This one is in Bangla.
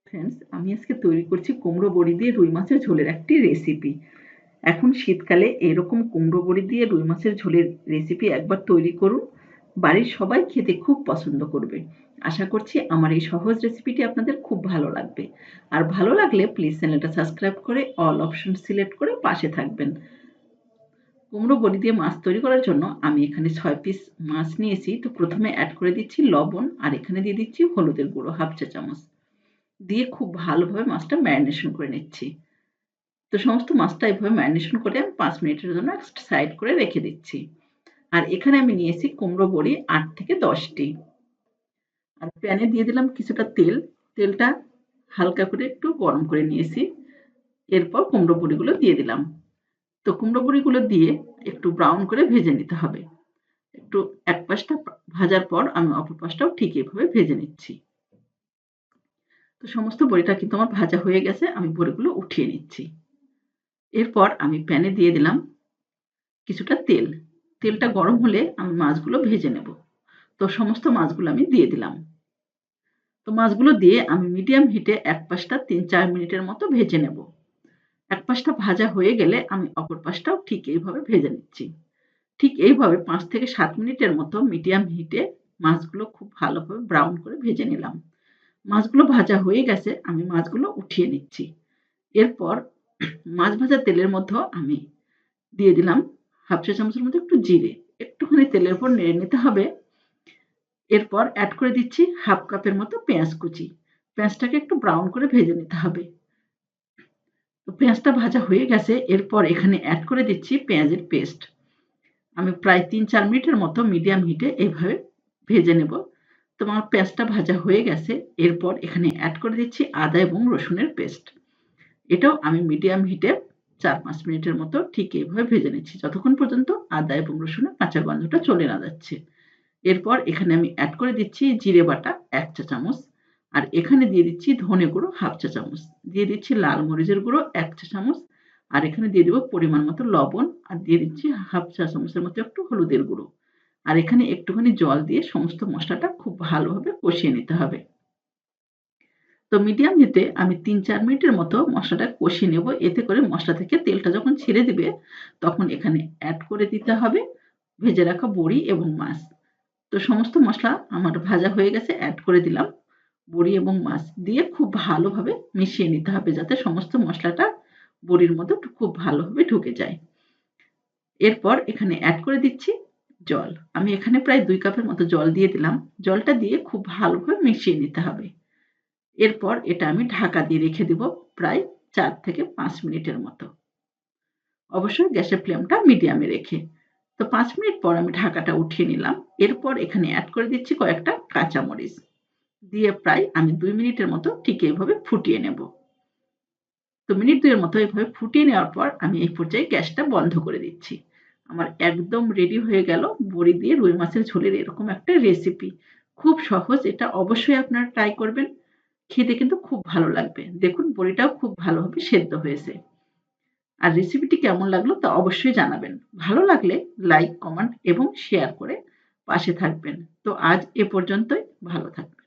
ফ্রেন্ডস, আমি আজকে তৈরি করছি কুমড়ো বড়ি দিয়ে রুই মাছের ঝোলের একটি রেসিপি। এখন শীতকালে এরকম কুমড়ো বড়ি দিয়ে রুই মাছের ঝোলের রেসিপি একবার তৈরি করুন। বাড়ির সবাই খেতে খুব পছন্দ করবে। আশা করছি আমার এই সহজ রেসিপিটি আপনাদের খুব ভালো লাগবে। আর ভালো লাগলে প্লিজ চ্যানেলটা সাবস্ক্রাইব করে অল অপশন সিলেক্ট করে পাশে থাকবেন। কুমড়ো বড়ি দিয়ে মাছ তৈরি করার জন্য আমি এখানে 6 পিস মাছ নিয়েছি। তো প্রথমে অ্যাড করে দিচ্ছি লবণ, আর এখানে দিয়ে দিচ্ছি হলুদের গুঁড়ো হাফ চা চামচ। দিয়ে খুব ভালোভাবে মাছটা ম্যারিনেশন করে নিচ্ছি। তো সমস্ত মাছটা এভাবে ম্যারিনেশন করে আমি 5 মিনিটের জন্য সাইড করে রেখে দিচ্ছি। আর এখানে আমি নিয়েছি কুমড়ো বড়ি 8 থেকে 10টি। আর প্যানে দিয়ে দিলাম কিছুটা তেল। তেলটা হালকা করে একটু গরম করে নিয়েছি। এরপর কুমড়ো বড়িগুলো দিয়ে দিলাম। তো কুমড়ো বড়িগুলো দিয়ে একটু ব্রাউন করে ভেজে নিতে হবে। একটু এক পাশটা ভাজার পর আমি অপর পাশটাও ঠিক এভাবে ভেজে নিচ্ছি। তো সমস্ত বড়িটা কিন্তু আমার ভাজা হয়ে গেছে। আমি বড়িগুলো উঠিয়ে নিচ্ছি। এরপর আমি প্যানে দিয়ে দিলাম কিছুটা তেল। তেলটা গরম হলে আমি মাছগুলো ভেজে নেব। তো সমস্ত মাছগুলো আমি দিয়ে দিলাম। তো মাছগুলো দিয়ে আমি মিডিয়াম হিটে এক পাশটা 3-4 মিনিটের মতো ভেজে নেব। এক পাশটা ভাজা হয়ে গেলে আমি অপর পাশটাও ঠিক এইভাবে ভেজে নিচ্ছি। ঠিক এইভাবে 5 থেকে 7 মিনিটের মতো মিডিয়াম হিটে মাছগুলো খুব ভালোভাবে ব্রাউন করে ভেজে নিলাম। মাছগুলো ভাজা হয়ে গেছে, আমি মাছগুলো উঠিয়ে নিচ্ছি। এরপর মাছ ভাজা তেলের মধ্যে আমি দিয়ে দিলাম হাফ চা চামচের মতো একটু জিরে। একটুখানি তেলের উপর নেড়ে নিতে হবে। এরপর অ্যাড করে দিচ্ছি হাফ কাপের মতো পেঁয়াজ কুচি। পেঁয়াজটাকে একটু ব্রাউন করে ভেজে নিতে হবে। তো পেঁয়াজটা ভাজা হয়ে গেছে। এরপর এখানে অ্যাড করে দিচ্ছি পেঁয়াজের পেস্ট। আমি প্রায় 3-4 মিনিটের মতো মিডিয়াম হিটে এইভাবে ভেজে নেব। তো আমার পেঁয়াজটা ভাজা হয়ে গেছে। এরপর এখানে অ্যাড করে দিচ্ছি আদা এবং রসুনের পেস্ট। এটাও আমি মিডিয়াম হিটে 4-5 মিনিটের মতো ঠিক এইভাবে ভেজে নিচ্ছি, যতক্ষণ পর্যন্ত আদা এবং রসুনের কাঁচা গন্ধটা চলে না যাচ্ছে। এরপর এখানে আমি অ্যাড করে দিচ্ছি জিরে বাটা 1 চা চামচ। আর এখানে দিয়ে দিচ্ছি ধনে গুঁড়ো হাফ চা চামচ। দিয়ে দিচ্ছি লাল মরিচের গুঁড়ো 1 চা চামচ। আর এখানে দিয়ে দেবো পরিমাণ মতো লবণ। আর দিয়ে দিচ্ছি হাফ চা চামচের মতো একটু হলুদের গুঁড়ো। আর এখানে একটুখানি জল দিয়ে সমস্ত মশলাটা খুব ভালোভাবে কষিয়ে নিতে হবে। তো মিডিয়াম হিটে আমি 3-4 মিনিটের মতো মশলাটা কষিয়ে নেব। এতে করে মশলা থেকে তেলটা যখন ছেড়ে দিবে, তখন এখানে অ্যাড করে দিতে হবে ভেজে রাখা বড়ি এবং মাছ। তো সমস্ত মশলা আমার ভাজা হয়ে গেছে, অ্যাড করে দিলাম। বড়ি এবং মাছ দিয়ে খুব ভালোভাবে মিশিয়ে নিতে হবে, যাতে সমস্ত মশলাটা বড়ির মধ্যে খুব ভালোভাবে ঢুকে যায়। এরপর এখানে অ্যাড করে দিচ্ছি জল। আমি এখানে প্রায় 2 কাপের মতো জল দিয়ে দিলাম। জলটা দিয়ে খুব ভালোভাবে মিশিয়ে নিতে হবে। এরপর এটা আমি ঢাকা দিয়ে রেখে দেব প্রায় 4 থেকে 5 মিনিটের মতো। অবশ্যই গ্যাসের ফ্লেমটা মিডিয়ামে রেখে। তো 5 মিনিট পর আমি ঢাকাটা উঠিয়ে নিলাম। এরপর এখানে অ্যাড করে দিচ্ছি কয়েকটা কাঁচামরিচ। দিয়ে প্রায় আমি 2 মিনিটের মতো ঠিক এইভাবে ফুটিয়ে নেব। তো মিনিট 2 এর মতো এভাবে ফুটিয়ে নেওয়ার পর আমি এই পর্যায়ে গ্যাসটা বন্ধ করে দিচ্ছি। আমার একদম রেডি হয়ে গেল বড়ি দিয়ে রুই মাছের ঝোলের এরকম একটা রেসিপি। খুব সহজ, এটা অবশ্যই আপনারা ট্রাই করবেন। খেতে কিন্তু খুব ভালো লাগবে। দেখুন বড়িটাও খুব ভালোভাবে সেদ্ধ হয়েছে। আর রেসিপিটি কেমন লাগলো তা অবশ্যই জানাবেন। ভালো লাগলে লাইক, কমেন্ট এবং শেয়ার করে পাশে থাকবেন। তো আজ এ পর্যন্তই। ভালো থাকবেন।